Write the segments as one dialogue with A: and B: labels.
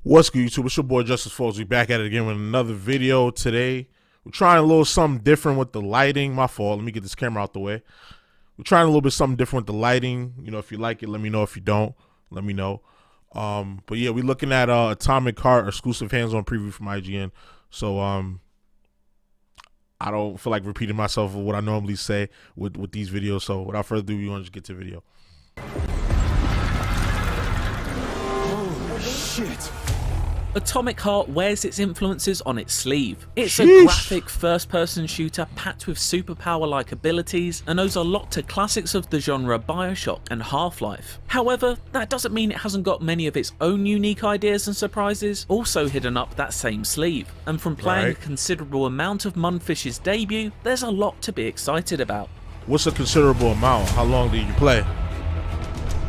A: What's good, YouTube? It's your boy JusticeXFalls. We back at it again with another video today. We're trying a little something different with the lighting. My fault. Let me get this camera out the way. We're trying a little bit something different with the lighting. You know, if you like it, let me know. If you don't, let me know. But yeah, we're looking at Atomic Heart exclusive hands-on preview from IGN. So I don't feel like repeating myself of what I normally say with these videos. So without further ado, we want to just get to the video.
B: Oh shit.
C: Atomic Heart wears its influences on its sleeve. It's
A: Sheesh.
C: a graphic first-person shooter packed with superpower-like abilities and owes a lot to classics of the genre BioShock and Half-Life. However, that doesn't mean it hasn't got many of its own unique ideas and surprises also hidden up that same sleeve. And from playing a considerable amount of Mundfish's debut, there's a lot to be excited about.
A: What's a considerable amount? How long did you play?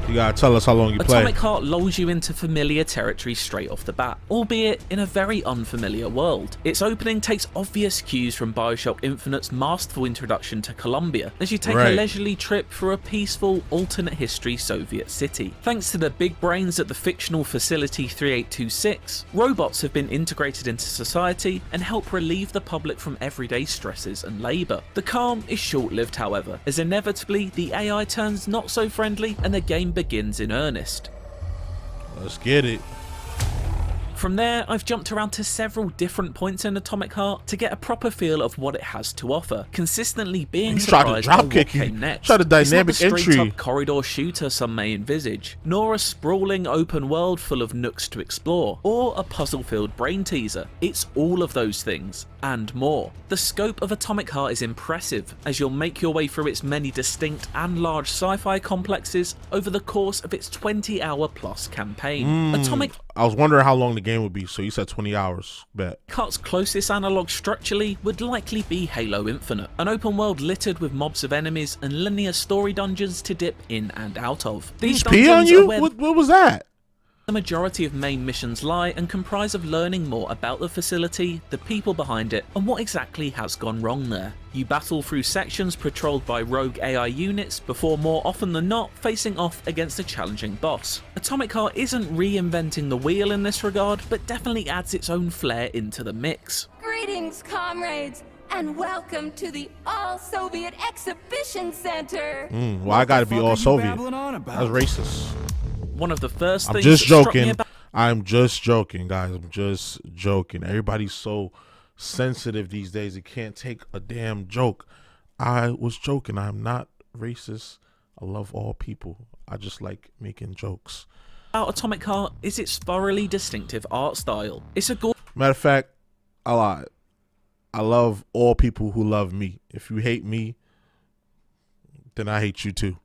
A: You gotta tell us how long you play.
C: Atomic Heart lulls you into familiar territory straight off the bat, albeit in a very unfamiliar world. Its opening takes obvious cues from BioShock Infinite's masterful introduction to Columbia, as you take a leisurely trip through a peaceful, alternate history Soviet city. Thanks to the big brains at the fictional Facility 3826, robots have been integrated into society and help relieve the public from everyday stresses and labour. The calm is short-lived, however, as inevitably the AI turns not so friendly and the game begins in earnest.
A: Let's get it.
C: From there, I've jumped around to several different points in Atomic Heart to get a proper feel of what it has to offer, consistently being surprised by what came next.
A: Try the dynamic
C: it's not the
A: entry.
C: straight-up corridor shooter some may envisage, nor a sprawling open world full of nooks to explore, or a puzzle-filled brain teaser. It's all of those things, and more. The scope of Atomic Heart is impressive, as you'll make your way through its many distinct and large sci-fi complexes over the course of its 20-hour plus campaign. Atomic
A: I was wondering how long the game would be, so you said 20 hours. Bet.
C: Heart's closest analogue structurally would likely be Halo Infinite, an open world littered with mobs of enemies and linear story dungeons to dip in and out of. These
A: pee on
C: dungeons
A: you?
C: are where
A: What was that?
C: the majority of main missions lie and comprise of learning more about the facility, the people behind it, and what exactly has gone wrong there. You battle through sections patrolled by rogue AI units before more often than not facing off against a challenging boss. Atomic Heart isn't reinventing the wheel in this regard, but definitely adds its own flair into the mix.
D: Greetings, comrades, and welcome to the All-Soviet Exhibition Center.
A: Well, I gotta be all Soviet. That's racist.
C: One of the first
A: I'm
C: things
A: just
C: that struck me
A: joking.
C: about
A: I'm just joking, guys. I'm just joking. Everybody's so sensitive these days. It can't take a damn joke. I was joking. I'm not racist. I love all people. I just like making jokes.
C: Atomic Heart is its thoroughly distinctive art style. It's a
A: Matter of fact, I lied. I love all people who love me. If you hate me, then I hate you too.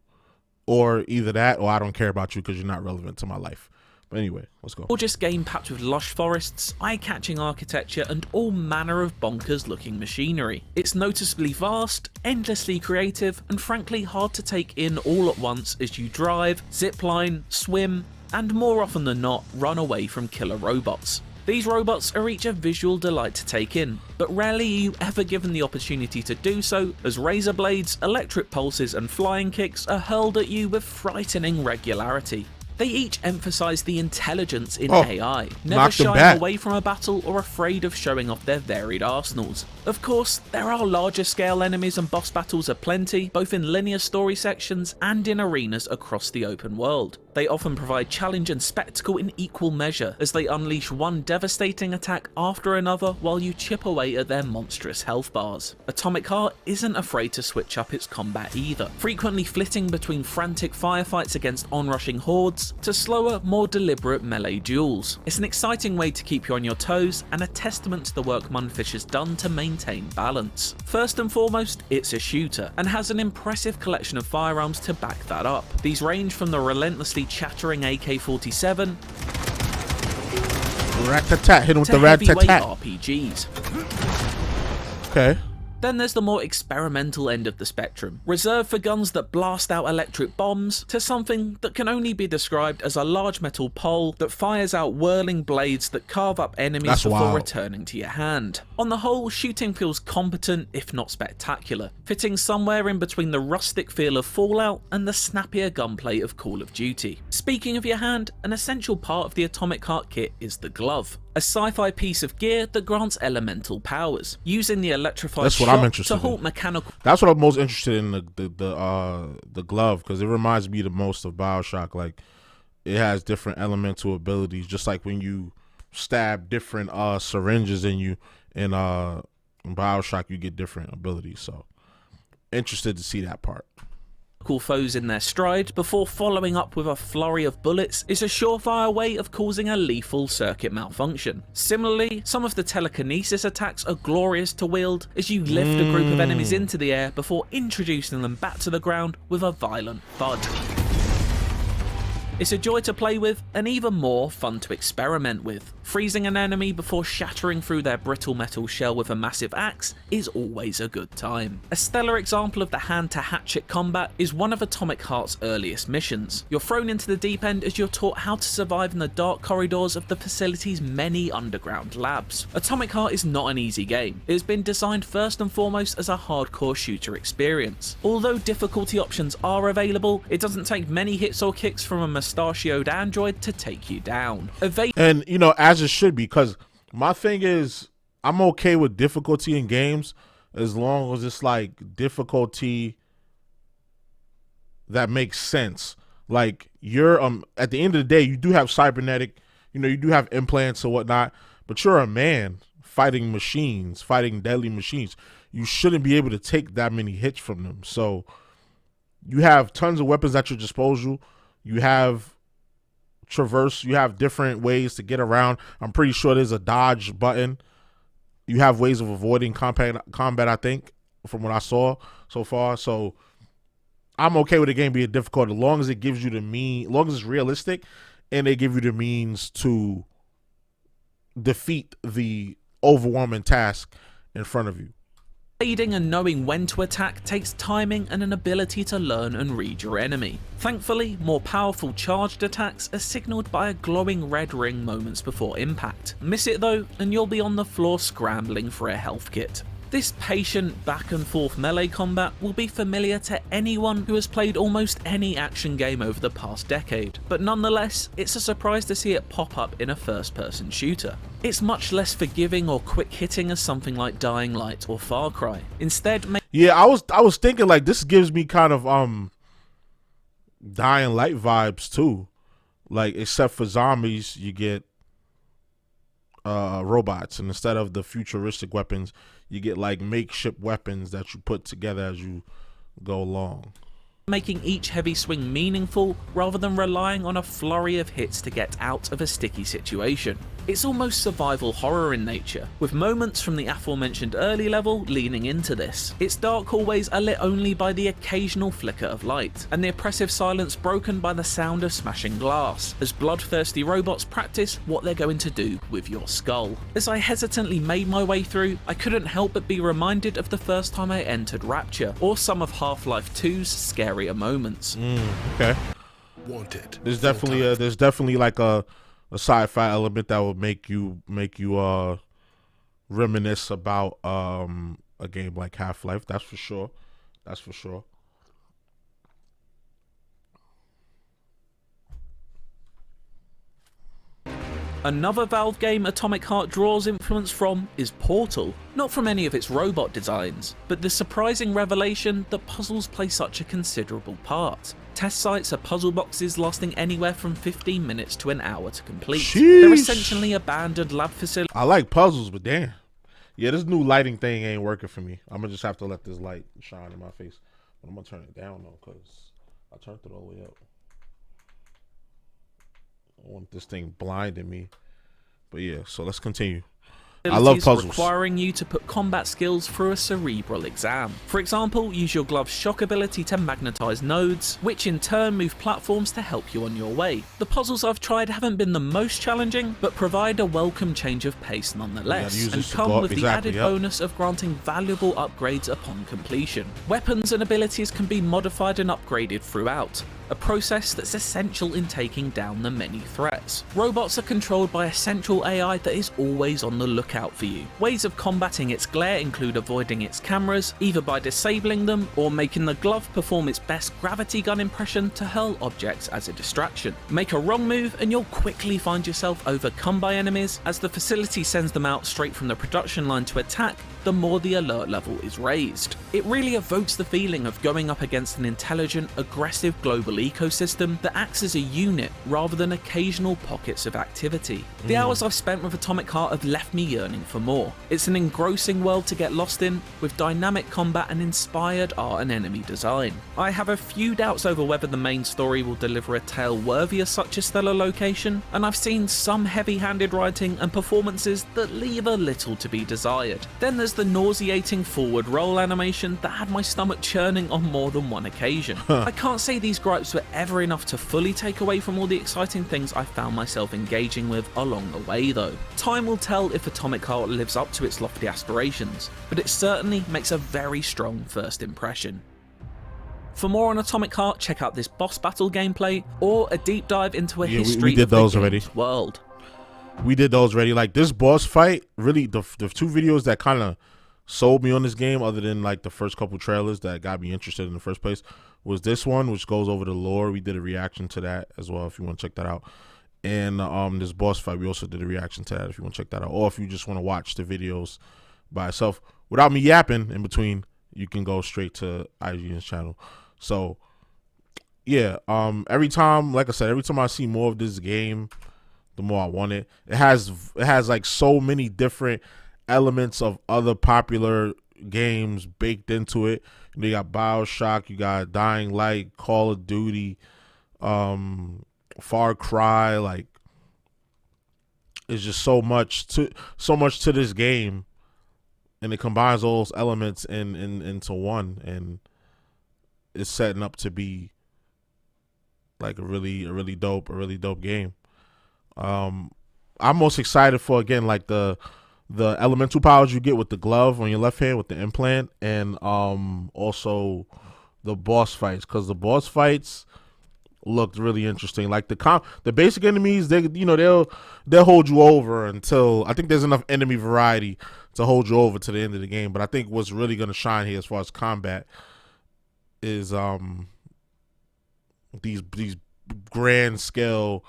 A: Or either that, or I don't care about you because you're not relevant to my life. But anyway, let's go.
C: gorgeous game packed with lush forests, eye-catching architecture, and all manner of bonkers-looking machinery. It's noticeably vast, endlessly creative, and frankly hard to take in all at once as you drive, zipline, swim, and more often than not, run away from killer robots. These robots are each a visual delight to take in, but rarely are you ever given the opportunity to do so, as razor blades, electric pulses, and flying kicks are hurled at you with frightening regularity. They each emphasize the intelligence in AI, never shying away from a battle or afraid of showing off their varied arsenals. Of course, there are larger scale enemies and boss battles aplenty, both in linear story sections and in arenas across the open world. They often provide challenge and spectacle in equal measure, as they unleash one devastating attack after another while you chip away at their monstrous health bars. Atomic Heart isn't afraid to switch up its combat either, frequently flitting between frantic firefights against onrushing hordes to slower, more deliberate melee duels. It's an exciting way to keep you on your toes and a testament to the work Mundfish has done to maintain balance. First and foremost, it's a shooter, and has an impressive collection of firearms to back that up. These range from the relentlessly chattering AK-47
A: rat-tat-tat. Hit him with
C: to
A: the rat-tat-tat.
C: RPGs.
A: Okay.
C: Then there's the more experimental end of the spectrum, reserved for guns that blast out electric bombs, to something that can only be described as a large metal pole that fires out whirling blades that carve up enemies before returning to your hand. On the whole, shooting feels competent, if not spectacular, fitting somewhere in between the rustic feel of Fallout and the snappier gunplay of Call of Duty. Speaking of your hand, an essential part of the Atomic Heart kit is the glove, a sci-fi piece of gear that grants elemental powers, using the electrified shot to halt mechanical.
A: That's what I'm most interested in, the glove, because it reminds me the most of BioShock. Like, it has different elemental abilities, just like when you stab different syringes in you in BioShock, you get different abilities. So interested to see that part.
C: Foes in their stride before following up with a flurry of bullets is a surefire way of causing a lethal circuit malfunction. Similarly, some of the telekinesis attacks are glorious to wield as you lift a group of enemies into the air before introducing them back to the ground with a violent thud. It's a joy to play with, and even more fun to experiment with. Freezing an enemy before shattering through their brittle metal shell with a massive axe is always a good time. A stellar example of the hand-to-hatchet combat is one of Atomic Heart's earliest missions. You're thrown into the deep end as you're taught how to survive in the dark corridors of the facility's many underground labs. Atomic Heart is not an easy game. It has been designed first and foremost as a hardcore shooter experience. Although difficulty options are available, it doesn't take many hits or kicks from a mustachioed android to take you down.
A: And, you know, as it should be, because my thing is, I'm okay with difficulty in games as long as it's like difficulty that makes sense. Like, you're at the end of the day, you do have cybernetic, you know, you do have implants or whatnot, but you're a man fighting machines, fighting deadly machines. You shouldn't be able to take that many hits from them. So you have tons of weapons at your disposal. You have traverse, you have different ways to get around. I'm pretty sure there's a dodge button. You have ways of avoiding combat, I think, from what I saw so far. So I'm okay with the game being difficult as long as it gives you as long as it's realistic and they give you the means to defeat the overwhelming task in front of you.
C: Evading and knowing when to attack takes timing and an ability to learn and read your enemy. Thankfully, more powerful charged attacks are signalled by a glowing red ring moments before impact. Miss it though, and you'll be on the floor scrambling for a health kit. This patient back and forth melee combat will be familiar to anyone who has played almost any action game over the past decade, but nonetheless, it's a surprise to see it pop up in a first-person shooter. It's much less forgiving or quick-hitting as something like Dying Light or Far Cry. Instead,
A: yeah, I was thinking like this gives me kind of Dying Light vibes too, like except for zombies, you get robots, and instead of the futuristic weapons, you get like makeshift weapons that you put together as you go along,
C: making each heavy swing meaningful rather than relying on a flurry of hits to get out of a sticky situation. It's almost survival horror in nature, with moments from the aforementioned early level leaning into this. Its dark hallways are lit only by the occasional flicker of light, and the oppressive silence broken by the sound of smashing glass, as bloodthirsty robots practice what they're going to do with your skull. As I hesitantly made my way through, I couldn't help but be reminded of the first time I entered Rapture, or some of Half-Life 2's scarier moments.
A: Okay.
B: Wanted.
A: There's definitely like a sci-fi element that will make you reminisce about a game like Half-Life. That's for sure. That's for sure.
C: Another Valve game Atomic Heart draws influence from is Portal, not from any of its robot designs, but the surprising revelation that puzzles play such a considerable part. Test sites are puzzle boxes lasting anywhere from 15 minutes to an hour to complete.
A: Sheesh.
C: They're essentially abandoned lab facilities.
A: I like puzzles, but damn. Yeah, this new lighting thing ain't working for me. I'm gonna just have to let this light shine in my face. But I'm gonna turn it down though, because I turned it all the way up. I want this thing blinding me. But yeah, so let's continue. I love puzzles.
C: requiring you to put combat skills through a cerebral exam. For example, use your glove's shock ability to magnetize nodes, which in turn move platforms to help you on your way. The puzzles I've tried haven't been the most challenging, but provide a welcome change of pace nonetheless, and come with the added bonus of granting valuable upgrades upon completion. Weapons and abilities can be modified and upgraded throughout, a process that's essential in taking down the many threats. Robots are controlled by a central AI that is always on the lookout for you. Ways of combating its glare include avoiding its cameras, either by disabling them or making the glove perform its best gravity gun impression to hurl objects as a distraction. Make a wrong move and you'll quickly find yourself overcome by enemies. As the facility sends them out straight from the production line to attack, the more the alert level is raised. It really evokes the feeling of going up against an intelligent, aggressive global ecosystem that acts as a unit rather than occasional pockets of activity. The hours I've spent with Atomic Heart have left me yearning for more. It's an engrossing world to get lost in, with dynamic combat and inspired art and enemy design. I have a few doubts over whether the main story will deliver a tale worthy of such a stellar location, and I've seen some heavy-handed writing and performances that leave a little to be desired. Then there's the nauseating forward roll animation that had my stomach churning on more than one occasion. I can't say these gripes were ever enough to fully take away from all the exciting things I found myself engaging with along the way though. Time will tell if Atomic Heart lives up to its lofty aspirations, but it certainly makes a very strong first impression. For more on Atomic Heart, check out this boss battle gameplay or a deep dive into a history of the game's world.
A: We did those already. Like this boss fight, really the two videos that kind of sold me on this game, other than like the first couple trailers that got me interested in the first place, was this one, which goes over the lore. We did a reaction to that as well if you want to check that out. And this boss fight, we also did a reaction to that if you want to check that out. Or if you just want to watch the videos by itself without me yapping in between, you can go straight to IGN's channel. So yeah, every time, like I said, every time I see more of this game, the more I want it. It has like so many different elements of other popular games baked into it. You got BioShock, you got Dying Light, Call of Duty, Far Cry. Like, it's just so much to this game, and it combines all those elements into one, and it's setting up to be like a really dope game. I'm most excited for, again, like the elemental powers you get with the glove on your left hand with the implant, and also the boss fights, because the boss fights looked really interesting. Like the basic enemies, they'll hold you over until I think there's enough enemy variety to hold you over to the end of the game. But I think what's really gonna shine here as far as combat is these grand scale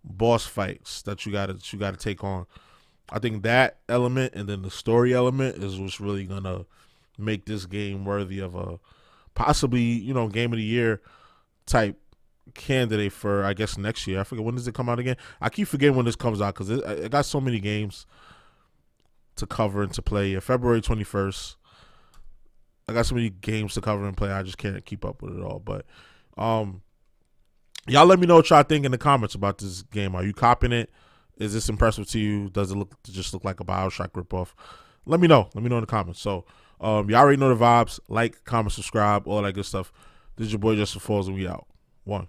A: boss fights that you gotta take on. I think that element and then the story element is what's really gonna make this game worthy of a possibly game of the year type candidate for, I guess, next year. I forget, when does it come out again? I keep forgetting when this comes out because it got so many games to cover and to play. February 21st. I got so many games to cover and play. I just can't keep up with it all. But y'all let me know what y'all think in the comments about this game. Are you copping it? Is this impressive to you? Does it just look like a BioShock ripoff? Let me know. Let me know in the comments. So y'all already know the vibes. Like, comment, subscribe, all that good stuff. This is your boy JusticeXFalls, and we out. 1.